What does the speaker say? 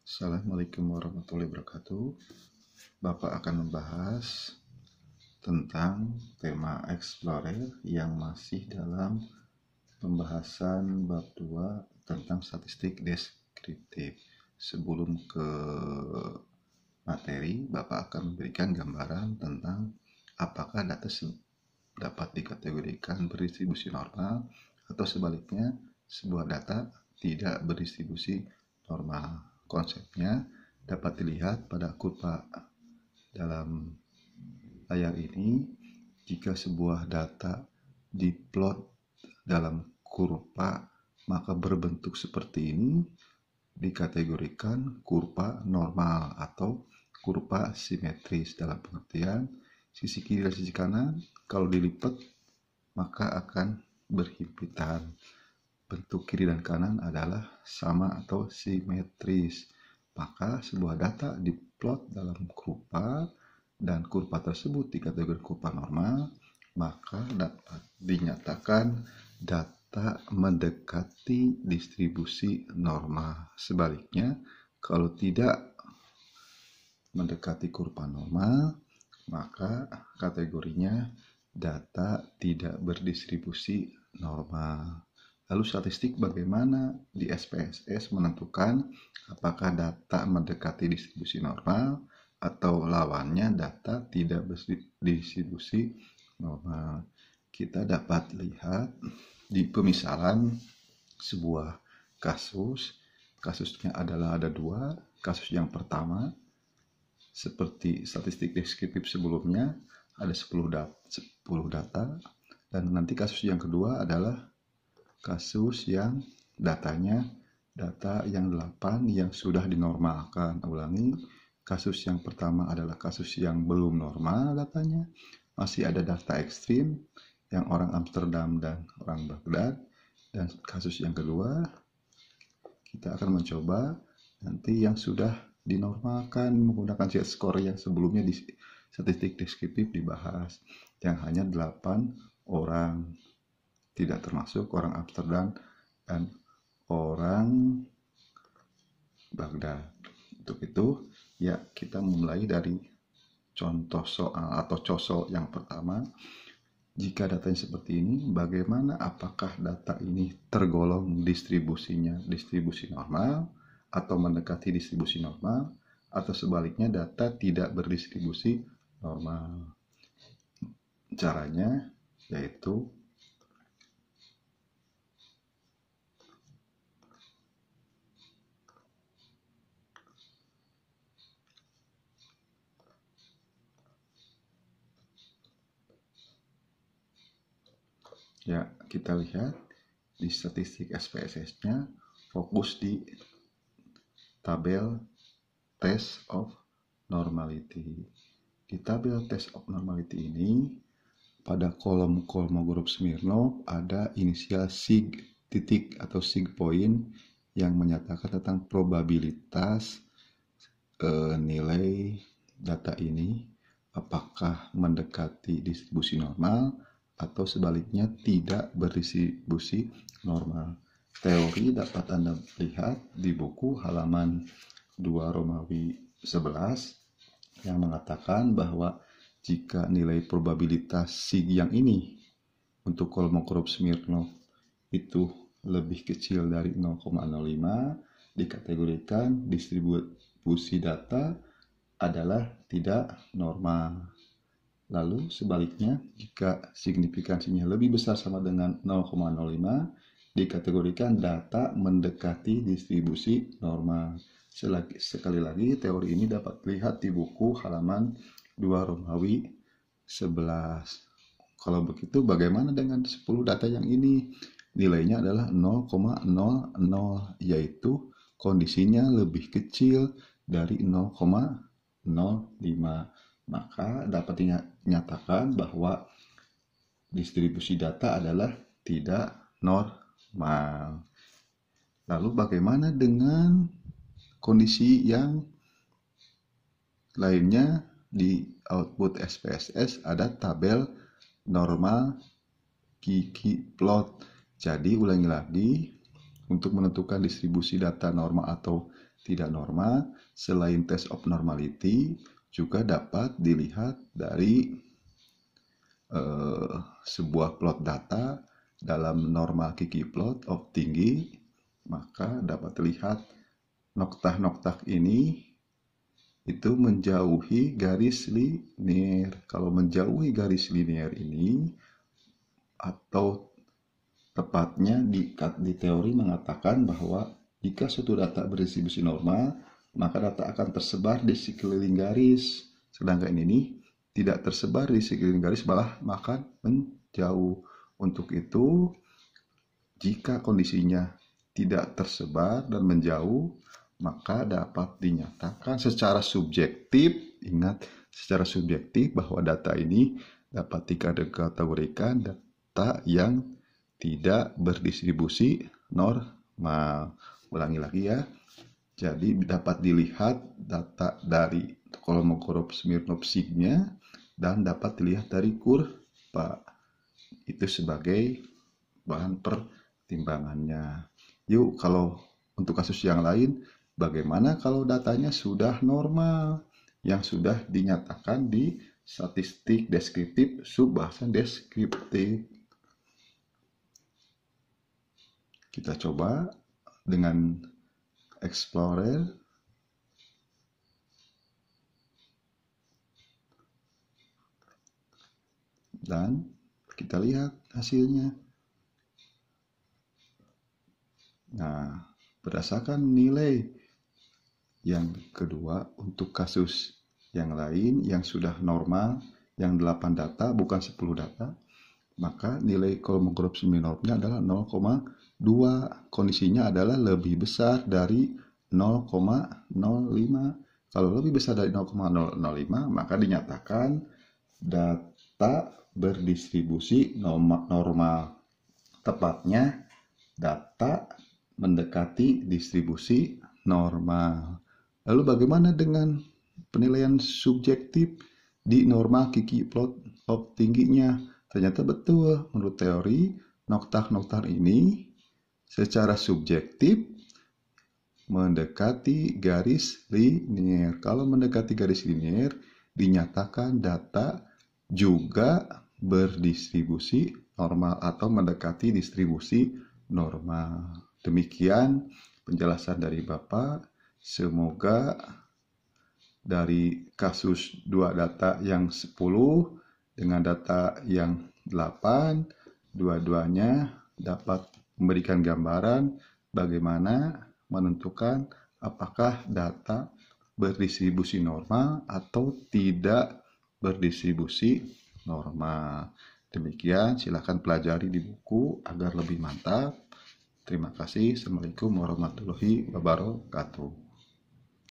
Assalamualaikum warahmatullahi wabarakatuh. Bapak akan membahas tentang tema Explorer yang masih dalam pembahasan bab 2 tentang statistik deskriptif. Sebelum ke materi, Bapak akan memberikan gambaran tentang apakah data dapat dikategorikan berdistribusi normal atau sebaliknya sebuah data tidak berdistribusi normal. Konsepnya dapat dilihat pada kurva dalam layar ini. Jika sebuah data diplot dalam kurva, maka berbentuk seperti ini dikategorikan kurva normal atau kurva simetris, dalam pengertian sisi kiri dan sisi kanan kalau dilipat maka akan berhimpitan. Bentuk kiri dan kanan adalah sama atau simetris. Maka sebuah data diplot dalam kurva dan kurva tersebut dikategorikan kurva normal, maka dapat dinyatakan data mendekati distribusi normal. Sebaliknya, kalau tidak mendekati kurva normal, maka kategorinya data tidak berdistribusi normal. Lalu statistik bagaimana di SPSS menentukan apakah data mendekati distribusi normal atau lawannya data tidak berdistribusi normal. Kita dapat lihat di pemisalan sebuah kasusnya adalah ada dua. Kasus yang pertama seperti statistik deskriptif sebelumnya ada 10 data, dan nanti kasus yang kedua adalah kasus yang data yang 8 yang sudah dinormalkan. Ulangi, kasus yang pertama adalah kasus yang belum normal datanya, masih ada data ekstrim yang orang Amsterdam dan orang Baghdad. Dan kasus yang kedua kita akan mencoba nanti yang sudah dinormalkan menggunakan z-score yang sebelumnya di statistik deskriptif dibahas, yang hanya 8 orang, tidak termasuk orang Amsterdam dan orang Baghdad. Untuk itu ya kita mulai dari contoh soal atau cosok yang pertama. Jika datanya seperti ini, bagaimana apakah data ini tergolong distribusinya distribusi normal atau mendekati distribusi normal, atau sebaliknya data tidak berdistribusi normal. Caranya yaitu ya, kita lihat di statistik SPSS-nya fokus di tabel test of normality. Di tabel test of normality ini pada kolom Kolmogorov Smirnov ada inisial sig titik atau sig point yang menyatakan tentang probabilitas nilai data ini apakah mendekati distribusi normal atau sebaliknya tidak berdistribusi normal. Teori dapat Anda lihat di buku halaman 2 Romawi 11 yang mengatakan bahwa jika nilai probabilitas sig yang ini untuk Kolmogorov Smirnov itu lebih kecil dari 0,05, dikategorikan distribusi data adalah tidak normal. Lalu sebaliknya, jika signifikansinya lebih besar sama dengan 0,05, dikategorikan data mendekati distribusi normal. Sekali lagi, teori ini dapat dilihat di buku halaman 2 Romawi 11. Kalau begitu, bagaimana dengan 10 data yang ini? Nilainya adalah 0,00, yaitu kondisinya lebih kecil dari 0,05. Maka dapat dinyatakan bahwa distribusi data adalah tidak normal. Lalu bagaimana dengan kondisi yang lainnya? Di output SPSS ada tabel normal Kiki plot. Jadi ulangi lagi, untuk menentukan distribusi data normal atau tidak normal selain test of normality juga dapat dilihat dari sebuah plot data dalam normal Kiki plot of tinggi, maka dapat terlihat noktah-noktah ini itu menjauhi garis linier. Kalau menjauhi garis linier ini, atau tepatnya di teori mengatakan bahwa jika suatu data berdistribusi normal, maka data akan tersebar di sekeliling garis. Sedangkan ini tidak tersebar di sekeliling garis, malah menjauh. Untuk itu, jika kondisinya tidak tersebar dan menjauh, maka dapat dinyatakan secara subjektif, ingat secara subjektif bahwa data ini dapat dikategorikan data yang tidak berdistribusi normal. Ulangi lagi ya. Jadi dapat dilihat data dari Kolmogorov Smirnov sigma dan dapat dilihat dari kurva. Itu sebagai bahan pertimbangannya. Yuk, kalau untuk kasus yang lain, bagaimana kalau datanya sudah normal, yang sudah dinyatakan di statistik deskriptif, subbahasan deskriptif? Kita coba dengan Explorer. Dan kita lihat hasilnya. Nah, berdasarkan nilai yang kedua untuk kasus yang lain yang sudah normal, yang 8 data bukan 10 data, maka nilai Kolmogorov Smirnovnya adalah 0,2. Kondisinya adalah lebih besar dari 0,05. Kalau lebih besar dari 0,005, maka dinyatakan data berdistribusi normal. Tepatnya data mendekati distribusi normal. Lalu bagaimana dengan penilaian subjektif di normal Kiki plot of tingginya? Ternyata betul, menurut teori, noktah-noktah ini secara subjektif mendekati garis linier. Kalau mendekati garis linier, dinyatakan data juga berdistribusi normal atau mendekati distribusi normal. Demikian penjelasan dari Bapak. Semoga dari kasus 2 data yang 10 dengan data yang 8, dua-duanya dapat memberikan gambaran bagaimana menentukan apakah data berdistribusi normal atau tidak berdistribusi normal. Demikian, silakan pelajari di buku agar lebih mantap. Terima kasih. Assalamualaikum warahmatullahi wabarakatuh.